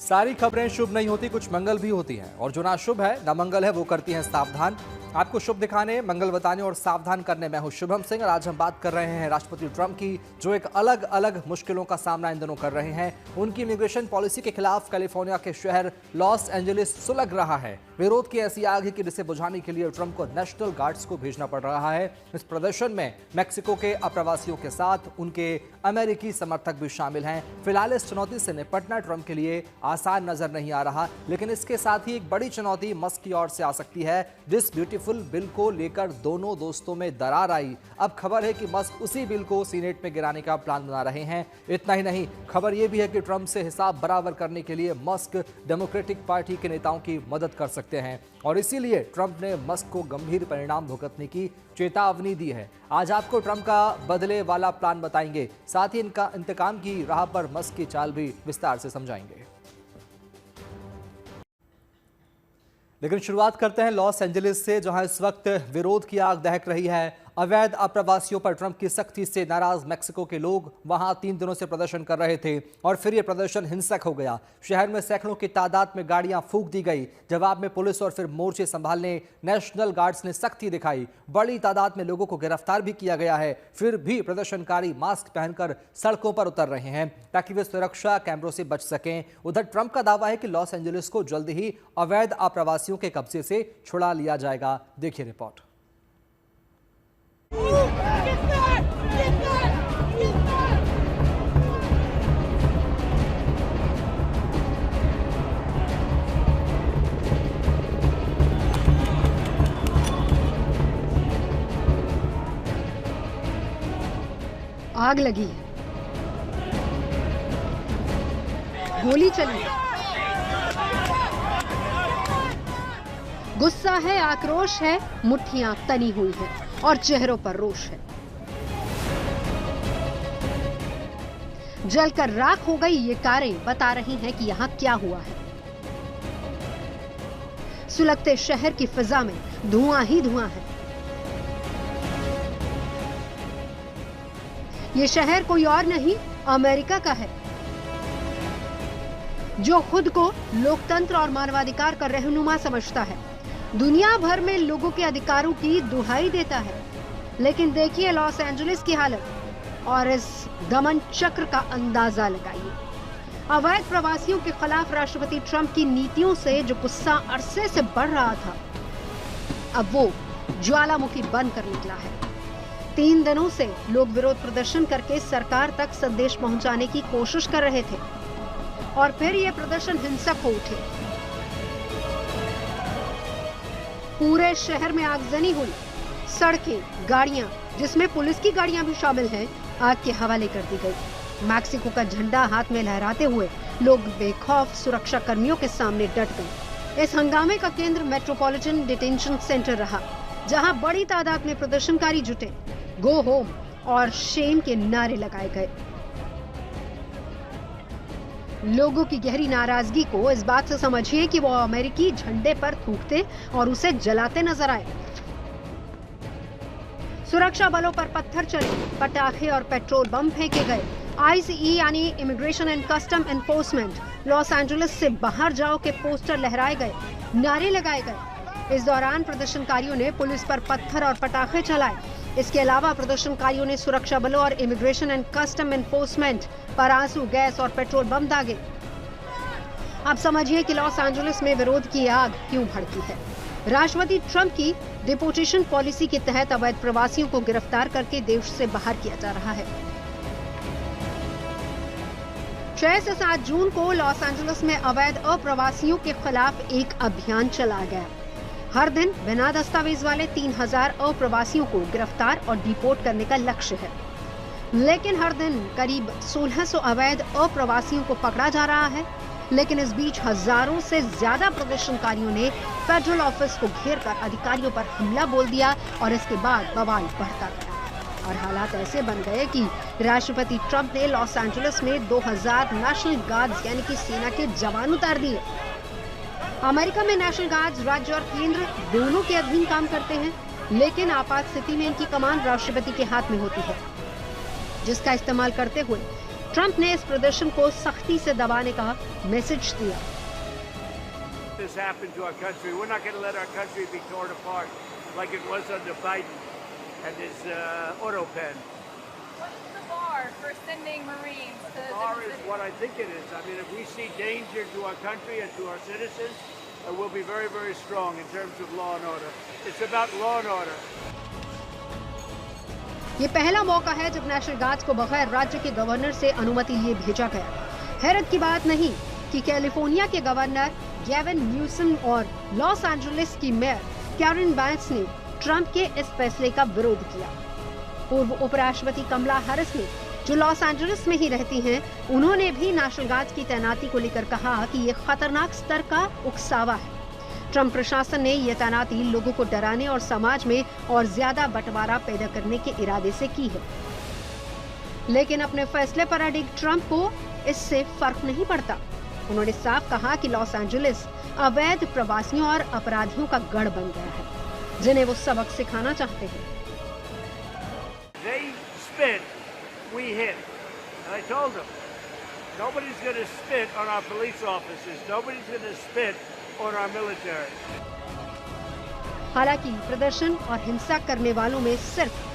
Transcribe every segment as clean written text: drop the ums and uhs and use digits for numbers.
सारी खबरें शुभ नहीं होती, कुछ मंगल भी होती हैं और जो ना शुभ है ना मंगल है वो करती हैं सावधान। आपको शुभ दिखाने, मंगल बताने और सावधान करने मैं हूं शुभम सिंह और आज हम बात कर रहे हैं राष्ट्रपति ट्रंप की, जो एक अलग अलग मुश्किलों का सामना इन दिनों कर रहे हैं। उनकी इमिग्रेशन पॉलिसी के खिलाफ कैलिफोर्निया के शहर लॉस एंजलिस सुलग रहा है। विरोध की ऐसी आग है कि जिसे बुझाने के लिए ट्रंप को नेशनल गार्ड्स को भेजना पड़ रहा है। इस प्रदर्शन में मेक्सिको के अप्रवासियों के साथ उनके अमेरिकी समर्थक भी शामिल हैं। फिलहाल इस चुनौती से निपटना ट्रंप के लिए आसान नजर नहीं आ रहा, लेकिन इसके साथ ही एक बड़ी चुनौती मस्क की ओर से आ सकती है। दिस ब्यूटीफुल बिल को लेकर दोनों दोस्तों में दरार आई। अब खबर है कि मस्क उसी बिल को सीनेट में गिराने का प्लान बना रहे हैं। इतना ही नहीं, खबर यह भी है कि ट्रंप से हिसाब बराबर करने के लिए मस्क डेमोक्रेटिक पार्टी के नेताओं की मदद कर सकते हैं और इसीलिए ट्रंप ने मस्क को गंभीर परिणाम भुगतने की चेतावनी दी है। आज आपको ट्रंप का बदले वाला प्लान बताएंगे, साथ ही इनका इंतकाम की राह पर मस्क की चाल भी विस्तार से समझाएंगे। लेकिन शुरुआत करते हैं लॉस एंजलिस से, जहां इस वक्त विरोध की आग दहक रही है। अवैध अप्रवासियों पर ट्रंप की सख्ती से नाराज मेक्सिको के लोग वहां 3 दिनों से प्रदर्शन कर रहे थे और फिर यह प्रदर्शन हिंसक हो गया। शहर में सैकड़ों की तादाद में गाड़ियां फूंक दी गई। जवाब में पुलिस और फिर मोर्चे संभालने नेशनल गार्ड्स ने सख्ती दिखाई। बड़ी तादाद में लोगों को गिरफ्तार भी किया गया है। फिर भी प्रदर्शनकारी मास्क पहनकर सड़कों पर उतर रहे हैं ताकि वे सुरक्षा कैमरों से बच सकें। उधर ट्रंप का दावा है कि लॉस एंजलिस को जल्द ही अवैध अप्रवासियों के कब्जे से छुड़ा लिया जाएगा। देखिए रिपोर्ट। आग लगी है, गोली चली है, गुस्सा है, आक्रोश है, मुट्ठियां तनी हुई है और चेहरों पर रोष है। जलकर राख हो गई ये कारें बता रही हैं कि यहां क्या हुआ है। सुलगते शहर की फिजा में धुआं ही धुआं है। ये शहर कोई और नहीं, अमेरिका का है, जो खुद को लोकतंत्र और मानवाधिकार का रहनुमा समझता है। दुनिया भर में लोगों के अधिकारों की दुहाई देता है। लेकिन देखिए लॉस एंजलिस की हालत और इस दमन चक्र का अंदाजा लगाइए। अवैध प्रवासियों के खिलाफ राष्ट्रपति ट्रंप की नीतियों से जो गुस्सा अरसे से बढ़ रहा था, अब वो ज्वालामुखी बनकर निकला है। 3 दिनों से लोग विरोध प्रदर्शन करके सरकार तक संदेश पहुंचाने की कोशिश कर रहे थे और फिर ये प्रदर्शन हिंसक हो उठे। पूरे शहर में आगजनी हुई। सड़कें, गाड़ियां, जिसमें पुलिस की गाड़ियां भी शामिल हैं, आग के हवाले कर दी गई। मैक्सिको का झंडा हाथ में लहराते हुए लोग बेखौफ सुरक्षा कर्मियों के सामने डट गए। इस हंगामे का केंद्र मेट्रोपॉलिटन डिटेंशन सेंटर रहा, जहां बड़ी तादाद में प्रदर्शनकारी जुटे। गो होम और शेम के नारे लगाए गए। लोगों की गहरी नाराजगी को इस बात से समझिए कि वो अमेरिकी झंडे पर थूकते और उसे जलाते नजर आए। सुरक्षा बलों पर पत्थर चले, पटाखे और पेट्रोल बम फेंके गए। ICE यानी immigration and custom enforcement Los Angeles से बाहर जाओ के पोस्टर लहराए गए, नारे लगाए गए। इस दौरान प्रदर्शनकारियों ने पुलिस पर पत्थर और पटाखे चलाए। इसके अलावा प्रदर्शनकारियों ने सुरक्षा बलों और इमिग्रेशन एंड कस्टम एनफोर्समेंट पर आंसू गैस और पेट्रोल बम दागे। अब समझिए कि लॉस एंजलिस में विरोध की आग क्यों भड़की है। राष्ट्रपति ट्रंप की डिपोर्टेशन पॉलिसी के तहत अवैध प्रवासियों को गिरफ्तार करके देश से बाहर किया जा रहा है। 6 से 7 जून को लॉस एंजलिस में अवैध अप्रवासियों के खिलाफ एक अभियान चलाया गया। हर दिन बिना दस्तावेज वाले 3000 अप्रवासियों को गिरफ्तार और डिपोर्ट करने का लक्ष्य है। लेकिन हर दिन करीब 1600 अवैध अप्रवासियों को पकड़ा जा रहा है। लेकिन इस बीच हजारों से ज्यादा प्रदर्शनकारियों ने फेडरल ऑफिस को घेरकर अधिकारियों पर हमला बोल दिया और इसके बाद बवाल बढ़ता गया और हालात ऐसे बन गए कि राष्ट्रपति ट्रंप ने लॉस एंजलिस में 2000 नेशनल गार्ड्स यानी कि सेना के जवान उतार दिए। अमेरिका में नेशनल गार्ड्स राज्य और केंद्र दोनों के अधीन काम करते हैं, लेकिन आपात स्थिति में इनकी कमान राष्ट्रपति के हाथ में होती है, जिसका इस्तेमाल करते हुए ट्रंप ने इस प्रदर्शन को सख्ती से दबाने का मैसेज दिया। This happened to our country. We're not going to let our country be torn apart like it was under Biden and his auto pen. What's the bar for sending Marines to The bar is what I think it is. I mean, if we see danger to our country and to our citizens, we'll be very, very strong in terms of law and order. It's about law and order. ये पहला मौका है जब national guards को बगैर राज्य के governor से अनुमति लिए भेजा गया। हैरत की बात नहीं कि कैलिफोर्निया के गवर्नर गेविन न्यूसम और लॉस एंजलिस की मेयर कैरन बैन्स ने ट्रंप के इस फैसले का विरोध किया। पूर्व उपराष्ट्रपति कमला हैरिस ने, जो लॉस एंजलिस में ही रहती हैं, उन्होंने भी नेशनल गार्ड्स की तैनाती को लेकर कहा कि ये खतरनाक स्तर का उकसावा है। ट्रंप प्रशासन ने यह तैनाती लोगों को डराने और समाज में और ज्यादा बंटवारा पैदा करने के इरादे से की है। लेकिन अपने फैसले पर अडिग ट्रंप को इससे फर्क नहीं पड़ता। उन्होंने साफ कहा कि लॉस एंजलिस अवैध प्रवासियों और अपराधियों का गढ़ बन गया है, जिन्हें वो सबक सिखाना चाहते हैं। They spit, we hit. And I told them, nobody's going to spit on our police officers. Nobody's going to spit on our military. हालांकि प्रदर्शन और हिंसा करने वालों में सिर्फ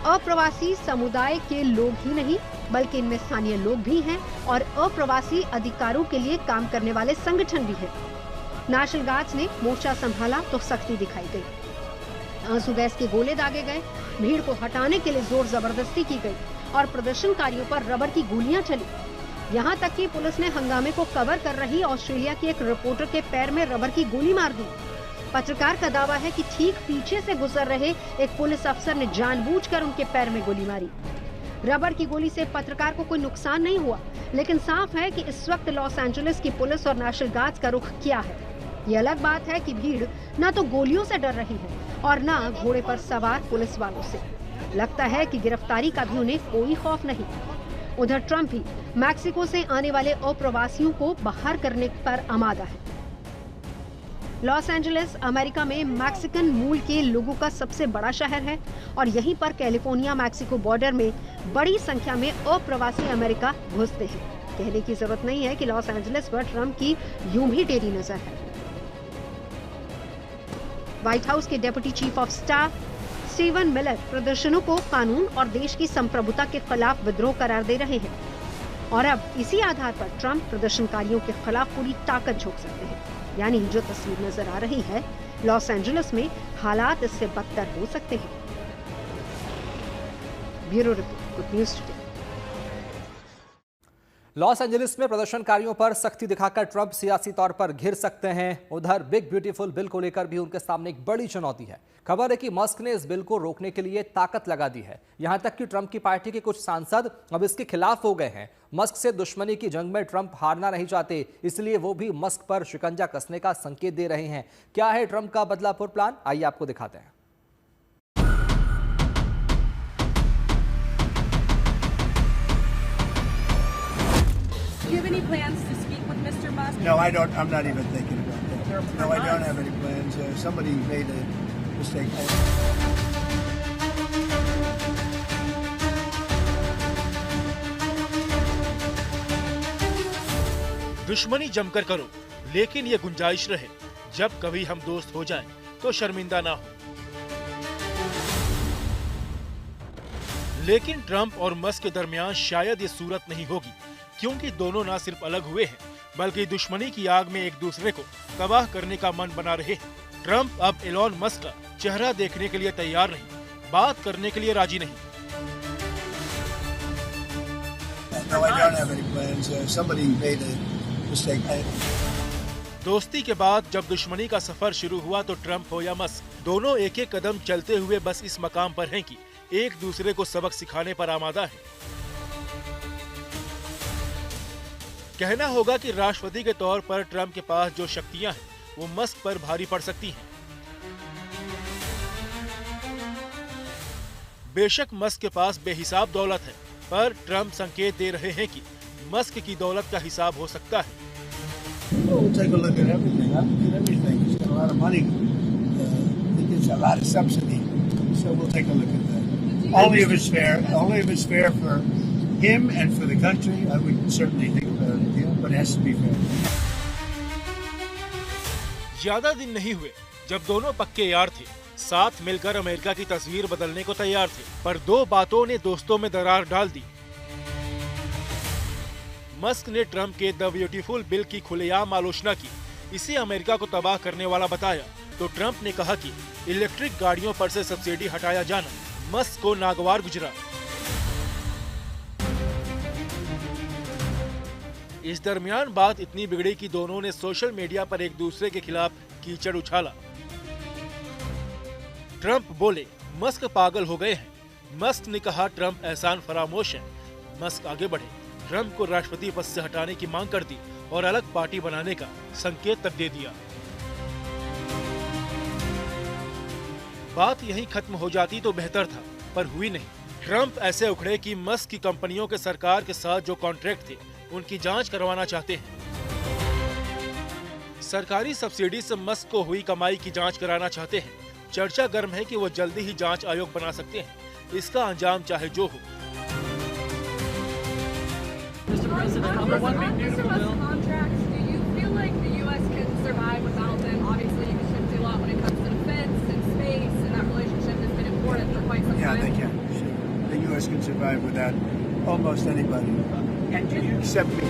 अप्रवासी समुदाय के लोग ही नहीं, बल्कि इनमें स्थानीय लोग भी हैं और अप्रवासी अधिकारों के लिए काम करने वाले संगठन भी हैं। नेशनल गार्ड्स ने मोर्चा संभाला तो सख्ती दिखाई गई। आंसू गैस के गोले दागे गए, भीड़ को हटाने के लिए जोर जबरदस्ती की गई और प्रदर्शनकारियों पर रबर की गोलियां चली। यहाँ तक कि पुलिस ने हंगामे को कवर कर रही ऑस्ट्रेलिया के एक रिपोर्टर के पैर में रबर की गोली मार दी। पत्रकार का दावा है कि ठीक पीछे से गुजर रहे एक पुलिस अफसर ने जानबूझकर उनके पैर में गोली मारी। रबर की गोली से पत्रकार को कोई नुकसान नहीं हुआ, लेकिन साफ है कि इस वक्त लॉस एंजलिस की पुलिस और नेशनल गार्ड्स का रुख क्या है। ये अलग बात है कि भीड़ न तो गोलियों से डर रही है और न घोड़े पर सवार पुलिस वालों से। लगता है कि गिरफ्तारी का भी उन्हें कोई खौफ नहीं। उधर ट्रंप भी मैक्सिको से आने वाले अप्रवासियों को बाहर करने पर आमादा है। लॉस एंजलिस अमेरिका में मैक्सिकन मूल के लोगों का सबसे बड़ा शहर है और यहीं पर कैलिफोर्निया मैक्सिको बॉर्डर में बड़ी संख्या में अप्रवासी अमेरिका घुसते हैं। कहने की जरूरत नहीं है कि लॉस एंजलिस पर ट्रंप की यूं भी टेढ़ी नजर है। व्हाइट हाउस के deputy chief of staff Steven Miller प्रदर्शनों को कानून और देश की संप्रभुता के खिलाफ विद्रोह करार दे रहे हैं और अब इसी आधार पर ट्रंप प्रदर्शनकारियों के खिलाफ पूरी ताकत झोंक सकते हैं। यानी जो तस्वीर नजर आ रही है, लॉस एंजलिस में हालात इससे बदतर हो सकते हैं। Bureau report, good news today. Los Angeles में प्रदर्शनकारियों पर सख्ती दिखाकर ट्रंप सियासी तौर पर घिर सकते हैं। उधर बिग ब्यूटीफुल बिल को लेकर भी उनके सामने एक बड़ी चुनौती है। खबर है कि मस्क ने इस बिल को रोकने के लिए ताकत लगा दी है। यहां तक कि ट्रंप की पार्टी के कुछ सांसद अब इसके खिलाफ हो गए हैं। मस्क से दुश्मनी की जंग में ट्रंप हारना नहीं चाहते, इसलिए वो भी मस्क पर शिकंजा कसने का संकेत दे रहे हैं। क्या है ट्रंप का बदलापुर प्लान, आइए आपको दिखाते हैं। Do you have any plans to speak with Mr. Musk? No, I don't. I'm not even thinking about that. No, I don't have any plans. Somebody made a mistake. दुश्मनी जमकर करो, लेकिन ये गुंजाइश रहे जब कभी हम दोस्त हो जाएं तो शर्मिंदा ना हो। लेकिन ट्रंप और मस्क के दरमियान शायद ये सूरत नहीं होगी, क्योंकि दोनों ना सिर्फ अलग हुए हैं, बल्कि दुश्मनी की आग में एक दूसरे को तबाह करने का मन बना रहे हैं। ट्रंप अब एलोन मस्क का चेहरा देखने के लिए तैयार नहीं, बात करने के लिए राजी नहीं। No, I don't have any plans. Somebody made a mistake. दोस्ती के बाद जब दुश्मनी का सफर शुरू हुआ तो ट्रंप हो या मस्क, दोनों एक एक कदम चलते हुए बस इस मकाम पर हैं कि एक दूसरे को सबक सिखाने पर आमादा है। कहना होगा कि राष्ट्रपति के तौर पर ट्रंप के पास जो शक्तियां हैं, वो मस्क पर भारी पड़ सकती हैं। बेशक मस्क के पास बेहिसाब दौलत है, पर ट्रंप संकेत दे रहे हैं कि मस्क की दौलत का हिसाब हो सकता है। We'll take a look at everything. I look at everything. He's got a lot of money. He gets a lot of subsidy, so we'll take a look at that. Only if it's fair. Only if it's fair for him and for the country, I would certainly think about a deal, but it has to be fair. ज्यादा दिन नहीं हुए जब दोनों पक्के यार थे, साथ मिलकर अमेरिका की तस्वीर बदलने को तैयार थे, पर दो बातों ने दोस्तों में दरार डाल दी। मस्क ने ट्रंप के द ब्यूटीफुल बिल की खुलेआम आलोचना की, इसे अमेरिका को तबाह करने वाला बताया, तो ट्रंप ने कहा कि इलेक्ट्रिक गाड़ियों पर से सब्सिडी हटाया जाना मस्क को नागवार गुजरा। इस दरमियान बात इतनी बिगड़ी कि दोनों ने सोशल मीडिया पर एक दूसरे के खिलाफ कीचड़ उछाला। ट्रंप बोले मस्क पागल हो गए हैं, मस्क ने कहा ट्रंप एहसान फरामोश है। मस्क आगे बढ़े, ट्रंप को राष्ट्रपति पद से हटाने की मांग कर दी और अलग पार्टी बनाने का संकेत तक दे दिया। बात यहीं खत्म हो जाती तो बेहतर था, पर हुई नहीं। ट्रंप ऐसे उखड़े कि मस्क की कंपनियों के सरकार के साथ जो कॉन्ट्रैक्ट थे उनकी जांच करवाना चाहते हैं। सरकारी सब्सिडी से मस्क को हुई कमाई की जांच कराना चाहते हैं। चर्चा गर्म है कि वो जल्दी ही जांच आयोग बना सकते हैं, इसका अंजाम चाहे जो हो। Mr. President, on the one big beautiful bill. Contracts, do you feel like the U.S. can survive without them? Obviously, you can shift a lot when it comes to defense and space, and that relationship has been important for quite some time. Yeah, they can. Sure. The U.S. can survive without almost anybody, except me.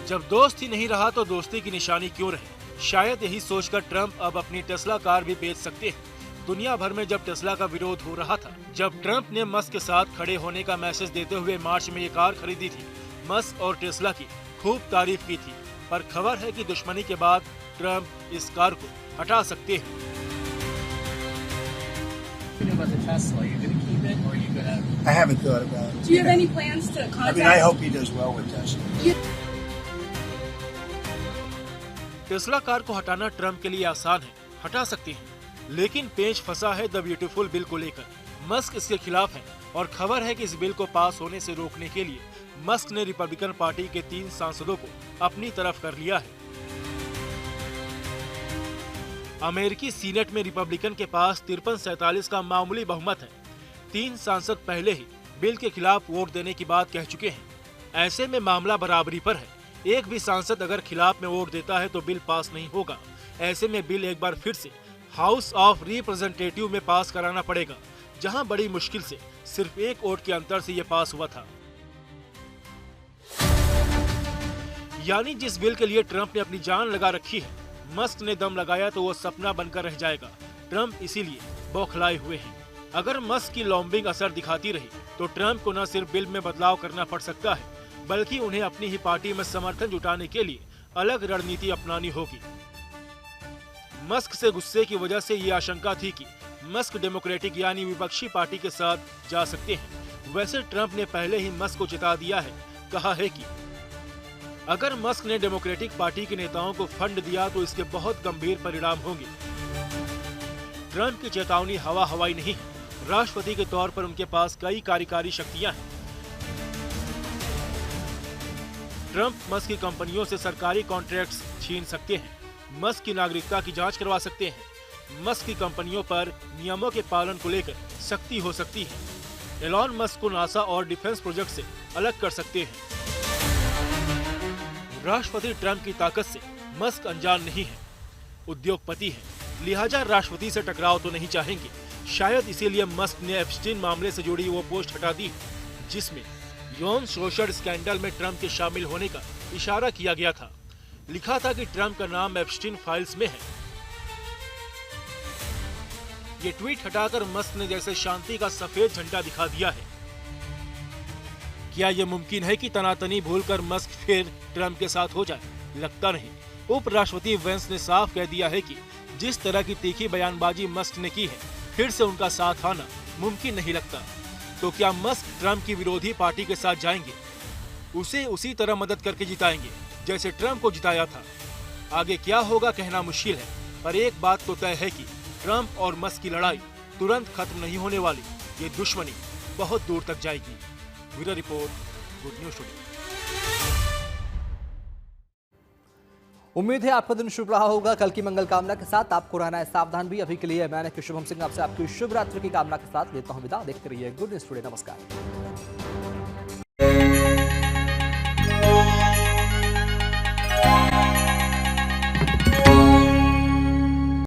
जब दोस्त ही नहीं रहा तो दोस्ती की निशानी क्यों रहे? शायद यही सोचकर ट्रंप अब अपनी टेस्ला कार भी बेच सकते हैं। दुनिया भर में जब टेस्ला का विरोध हो रहा था, जब ट्रंप ने मस्क के साथ खड़े होने का मैसेज देते हुए मार्च में ये कार खरीदी थी, मस्क और टेस्ला की खूब तारीफ की थी, पर खबर है कि दुश्मनी के बाद ट्रंप इस कार को हटा सकते हैं। I haven't thought about it. Do you have any plans to contact? I mean, I hope he does well with Tesla. Tesla car को हटाना ट्रंप के लिए आसान है, हटा सकते हैं, लेकिन पेच फंसा है द ब्यूटीफुल बिल को लेकर। मस्क इसके खिलाफ है और खबर है कि इस बिल को पास होने से रोकने के लिए मस्क ने रिपब्लिकन पार्टी के 3 सांसदों को अपनी तरफ कर लिया है। अमेरिकी सीनेट में रिपब्लिकन के पास 53-47 का मामूली बहुमत है। 3 सांसद पहले ही बिल के खिलाफ वोट देने की बात कह चुके हैं। ऐसे में मामला बराबरी पर है। एक भी सांसद अगर खिलाफ में वोट देता है तो बिल पास नहीं होगा। ऐसे में बिल एक बार फिर से हाउस ऑफ रिप्रेजेंटेटिव में पास कराना पड़ेगा, जहां बड़ी मुश्किल से सिर्फ एक वोट के अंतर से यह पास हुआ था। यानी जिस बिल के लिए ट्रंप ने अपनी जान लगा रखी है, मस्क ने दम लगाया तो वो सपना बनकर रह जाएगा। ट्रंप इसीलिए बौखलाए हुए हैं। अगर मस्क की लॉबिंग असर दिखाती रही तो ट्रंप को न सिर्फ बिल में बदलाव करना पड़ सकता है, बल्कि उन्हें अपनी ही पार्टी में समर्थन जुटाने के लिए अलग रणनीति अपनानी होगी। मस्क से गुस्से की वजह से ये आशंका थी कि मस्क डेमोक्रेटिक यानी विपक्षी पार्टी के साथ जा सकते हैं। वैसे ट्रंप ने पहले ही मस्क को चिता दिया है, कहा है कि अगर मस्क ने डेमोक्रेटिक पार्टी के नेताओं को फंड दिया तो इसके बहुत गंभीर परिणाम होंगे। ट्रंप की चेतावनी हवा हवाई नहीं है। राष्ट्रपति के तौर पर उनके पास कई कार्यकारी शक्तियां हैं। ट्रंप मस्क की कंपनियों से सरकारी कॉन्ट्रैक्ट्स छीन सकते हैं, मस्क की नागरिकता की जांच करवा सकते हैं, मस्क की कंपनियों पर नियमों के पालन को लेकर सख्ती हो सकती है। एलॉन मस्क को नासा और डिफेंस प्रोजेक्ट से अलग कर सकते हैं। राष्ट्रपति ट्रंप की ताकत से मस्क अनजान नहीं है। उद्योगपति है, लिहाजा राष्ट्रपति से टकराव तो नहीं चाहेंगे। शायद इसीलिए मस्क ने एप्स्टीन मामले से जुड़ी वो पोस्ट हटा दी जिसमें यौन शोषण स्कैंडल में ट्रंप के शामिल होने का इशारा किया गया था। लिखा था कि ट्रंप का नाम एप्स्टीन फाइल्स में है। ये ट्वीट हटाकर मस्क ने जैसे शांति का सफेद झंडा दिखा दिया है। क्या यह मुमकिन है कि तनातनी भूलकर मस्क फिर ट्रंप के साथ हो जाए? लगता नहीं। उपराष्ट्रपति वेंस ने साफ कह दिया है कि जिस तरह की तीखी बयानबाजी मस्क ने की है, फिर से उनका साथ आना मुमकिन नहीं लगता। तो क्या मस्क ट्रंप की विरोधी पार्टी के साथ जाएंगे, उसे उसी तरह मदद करके जिताएंगे जैसे ट्रंप को जिताया था? आगे क्या होगा कहना मुश्किल है, पर एक बात तो तय है कि ट्रंप और मस्क की लड़ाई तुरंत खत्म नहीं होने वाली। ये दुश्मनी बहुत दूर तक जाएगी। Bureau report, good news today. उम्मीद है आपका दिन शुभ रहा होगा। कल की मंगल कामना के साथ आपको रहना है सावधान भी। अभी के लिए मैं शुभम सिंह आपसे आपकी शुभ रात्रि की कामना के साथ लेता हूं विदा। देखते रहिए गुड न्यूज टुडे। नमस्कार।